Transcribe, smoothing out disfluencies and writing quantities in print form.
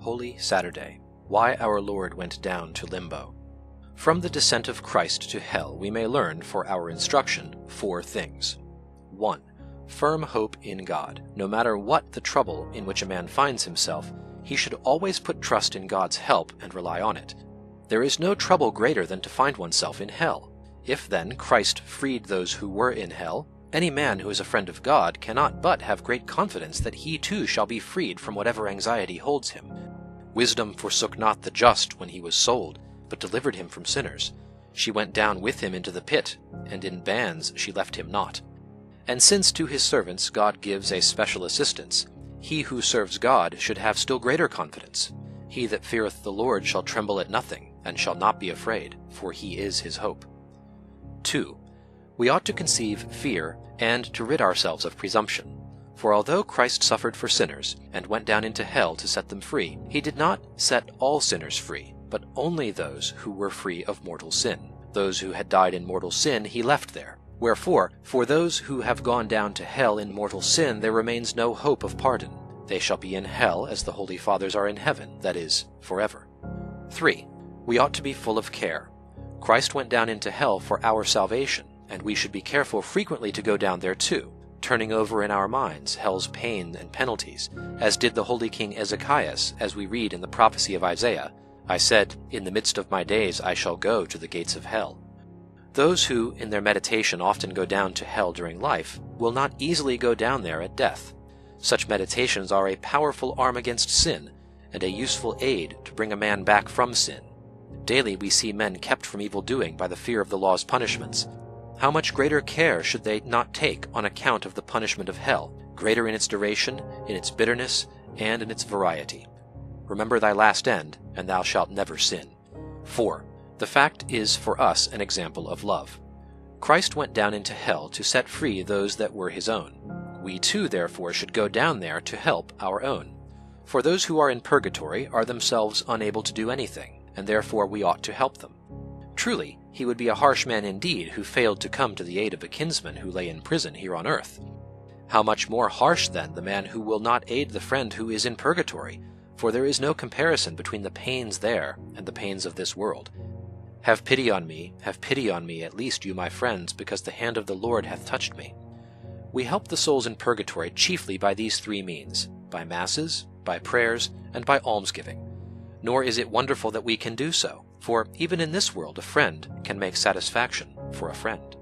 Holy Saturday. Why our Lord went down to limbo. From the descent of Christ to hell we may learn, for our instruction, 4 things. 1. Firm hope in God. No matter what the trouble in which a man finds himself, he should always put trust in God's help and rely on it. There is no trouble greater than to find oneself in hell. If, then, Christ freed those who were in hell, any man who is a friend of God cannot but have great confidence that he too shall be freed from whatever anxiety holds him. Wisdom forsook not the just when he was sold, but delivered him from sinners. She went down with him into the pit, and in bands she left him not. And since to his servants God gives a special assistance, he who serves God should have still greater confidence. He that feareth the Lord shall tremble at nothing, and shall not be afraid, for he is his hope. 2. We ought to conceive fear, and to rid ourselves of presumption. For although Christ suffered for sinners, and went down into hell to set them free, he did not set all sinners free, but only those who were free of mortal sin. Those who had died in mortal sin he left there. Wherefore, for those who have gone down to hell in mortal sin there remains no hope of pardon. They shall be in hell as the Holy Fathers are in heaven, that is, forever. 3. We ought to be full of care. Christ went down into hell for our salvation, and we should be careful frequently to go down there too, turning over in our minds hell's pain and penalties, as did the holy King Ezekias, as we read in the prophecy of Isaiah, I said, in the midst of my days I shall go to the gates of hell. Those who, in their meditation, often go down to hell during life, will not easily go down there at death. Such meditations are a powerful arm against sin, and a useful aid to bring a man back from sin. Daily we see men kept from evil doing by the fear of the law's punishments. How much greater care should they not take on account of the punishment of hell, greater in its duration, in its bitterness, and in its variety. Remember thy last end, and thou shalt never sin. 4. The fact is for us an example of love. Christ went down into hell to set free those that were his own. We too, therefore, should go down there to help our own. For those who are in purgatory are themselves unable to do anything, and therefore we ought to help them. Truly, he would be a harsh man indeed who failed to come to the aid of a kinsman who lay in prison here on earth. How much more harsh, then, the man who will not aid the friend who is in purgatory, for there is no comparison between the pains there and the pains of this world. Have pity on me, at least, you my friends, because the hand of the Lord hath touched me. We help the souls in purgatory chiefly by these 3 means, by masses, by prayers, and by almsgiving. Nor is it wonderful that we can do so, for even in this world a friend can make satisfaction for a friend.